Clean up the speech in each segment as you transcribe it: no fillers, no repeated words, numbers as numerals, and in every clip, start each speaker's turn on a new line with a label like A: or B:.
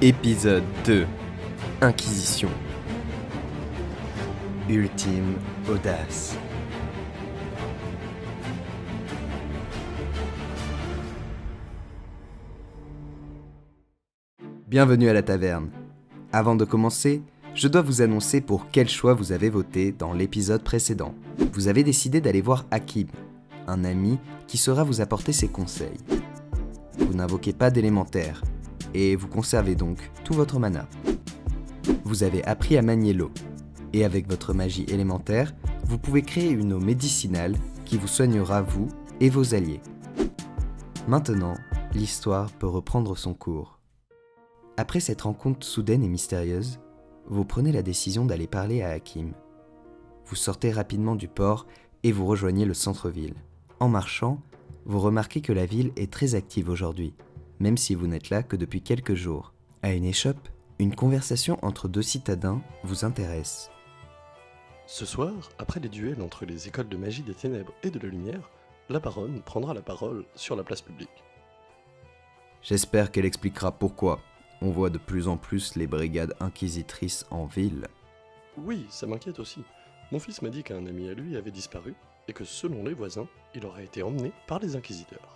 A: Épisode 2. Inquisition. Ultime audace. Bienvenue à la taverne. Avant de commencer, je dois vous annoncer pour quel choix vous avez voté dans l'épisode précédent. Vous avez décidé d'aller voir Hakim, un ami qui saura vous apporter ses conseils. Vous n'invoquez pas d'élémentaire, et vous conservez donc tout votre mana. Vous avez appris à manier l'eau, et avec votre magie élémentaire, vous pouvez créer une eau médicinale qui vous soignera vous et vos alliés. Maintenant, l'histoire peut reprendre son cours. Après cette rencontre soudaine et mystérieuse, vous prenez la décision d'aller parler à Hakim. Vous sortez rapidement du port et vous rejoignez le centre-ville. En marchant, vous remarquez que la ville est très active aujourd'hui, même si vous n'êtes là que depuis quelques jours. À une échoppe, une conversation entre deux citadins vous intéresse.
B: Ce soir, après les duels entre les écoles de magie des ténèbres et de la lumière, la baronne prendra la parole sur la place publique.
A: J'espère qu'elle expliquera pourquoi on voit de plus en plus les brigades inquisitrices en ville.
B: Oui, ça m'inquiète aussi. Mon fils m'a dit qu'un ami à lui avait disparu, et que selon les voisins, il aurait été emmené par les inquisiteurs.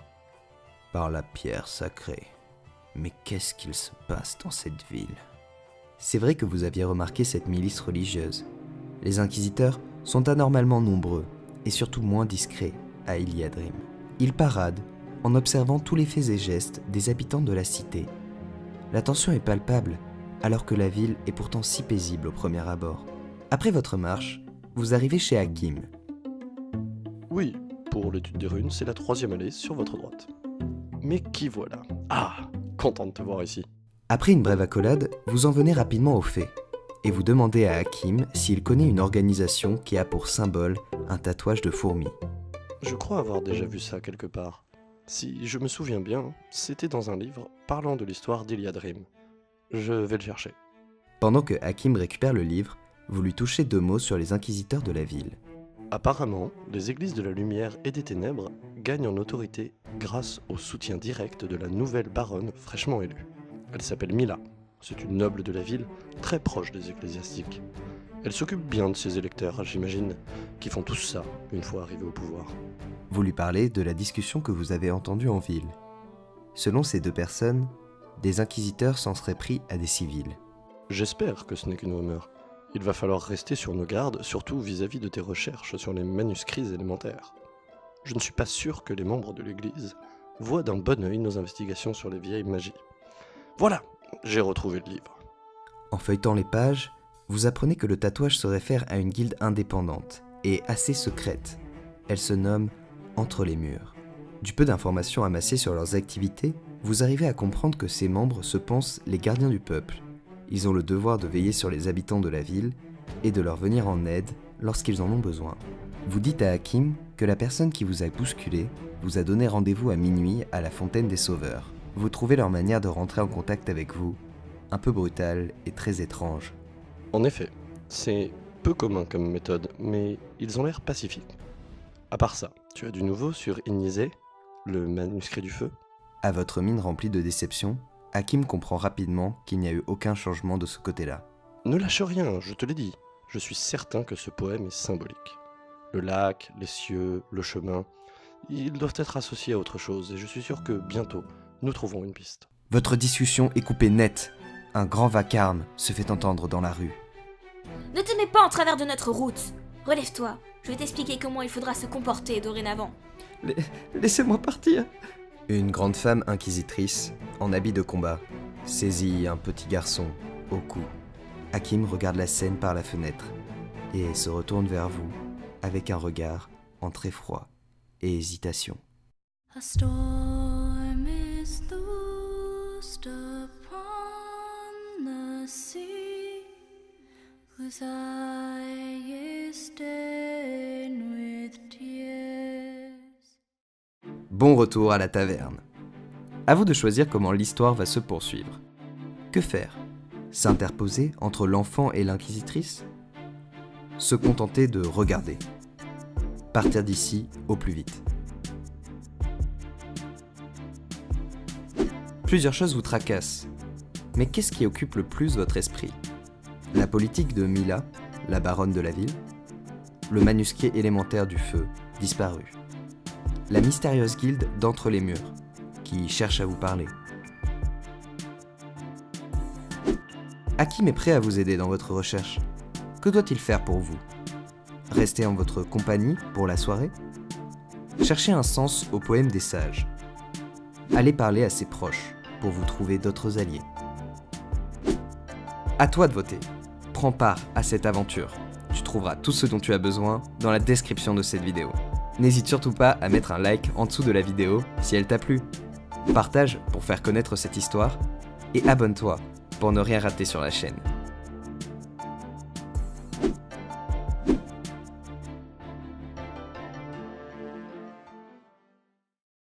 A: Par la pierre sacrée. Mais qu'est-ce qu'il se passe dans cette ville ? C'est vrai que vous aviez remarqué cette milice religieuse. Les inquisiteurs sont anormalement nombreux, et surtout moins discrets, à Iliadrim. Ils paradent, en observant tous les faits et gestes des habitants de la cité. La tension est palpable, alors que la ville est pourtant si paisible au premier abord. Après votre marche, vous arrivez chez Hakim.
B: Oui, pour l'étude des runes, c'est la 3e allée sur votre droite. Mais qui voilà ? Ah, content de te voir ici.
A: Après une brève accolade, vous en venez rapidement aux faits, et vous demandez à Hakim s'il connaît une organisation qui a pour symbole un tatouage de fourmi.
B: Je crois avoir déjà vu ça quelque part. Si je me souviens bien, c'était dans un livre parlant de l'histoire d'Iliadrim. Je vais le chercher.
A: Pendant que Hakim récupère le livre, vous lui touchez 2 mots sur les inquisiteurs de la ville.
B: Apparemment, les églises de la lumière et des ténèbres gagnent en autorité grâce au soutien direct de la nouvelle baronne fraîchement élue. Elle s'appelle Mila. C'est une noble de la ville, très proche des ecclésiastiques. Elle s'occupe bien de ses électeurs, j'imagine, qui font tous ça une fois arrivés au pouvoir.
A: Vous lui parlez de la discussion que vous avez entendue en ville. Selon ces 2 personnes, des inquisiteurs s'en seraient pris à des civils.
B: J'espère que ce n'est qu'une rumeur. Il va falloir rester sur nos gardes, surtout vis-à-vis de tes recherches sur les manuscrits élémentaires. Je ne suis pas sûr que les membres de l'Église voient d'un bon œil nos investigations sur les vieilles magies. Voilà, j'ai retrouvé le livre.
A: En feuilletant les pages, vous apprenez que le tatouage se réfère à une guilde indépendante et assez secrète. Elle se nomme Entre les murs. Du peu d'informations amassées sur leurs activités, vous arrivez à comprendre que ces membres se pensent les gardiens du peuple. Ils ont le devoir de veiller sur les habitants de la ville et de leur venir en aide lorsqu'ils en ont besoin. Vous dites à Hakim que la personne qui vous a bousculé vous a donné rendez-vous à minuit à la Fontaine des Sauveurs. Vous trouvez leur manière de rentrer en contact avec vous un peu brutale et très étrange.
B: En effet, c'est peu commun comme méthode, mais ils ont l'air pacifiques. À part ça, tu as du nouveau sur Ignizé, le manuscrit du feu ?
A: À votre mine remplie de déception, Hakim comprend rapidement qu'il n'y a eu aucun changement de ce côté-là.
B: Ne lâche rien, je te l'ai dit. Je suis certain que ce poème est symbolique. Le lac, les cieux, le chemin, ils doivent être associés à autre chose, et je suis sûr que bientôt, nous trouverons une piste.
A: Votre discussion est coupée net. Un grand vacarme se fait entendre dans la rue.
C: Ne te mets pas en travers de notre route. Relève-toi, je vais t'expliquer comment il faudra se comporter dorénavant.
A: Laissez-moi partir. Une grande femme inquisitrice, en habit de combat, saisit un petit garçon au cou. Hakim regarde la scène par la fenêtre et se retourne vers vous avec un regard entre effroi et hésitation.
D: A storm is loosed upon the sea, whose eye is stained with tears.
A: Bon retour à la taverne. À vous de choisir comment l'histoire va se poursuivre. Que faire ? S'interposer entre l'enfant et l'inquisitrice ? Se contenter de regarder. Partir d'ici au plus vite. Plusieurs choses vous tracassent. Mais qu'est-ce qui occupe le plus votre esprit? La politique de Mila, la baronne de la ville? Le manuscrit élémentaire du feu, disparu? La mystérieuse guilde d'entre les murs, qui cherche à vous parler? Hakim est prêt à vous aider dans votre recherche. Que doit-il faire pour vous? Rester en votre compagnie pour la soirée? Cherchez un sens au poème des sages. Allez parler à ses proches pour vous trouver d'autres alliés. À toi de voter. Prends part à cette aventure. Tu trouveras tout ce dont tu as besoin dans la description de cette vidéo. N'hésite surtout pas à mettre un like en dessous de la vidéo si elle t'a plu. Partage pour faire connaître cette histoire et abonne-toi pour ne rien rater sur la chaîne.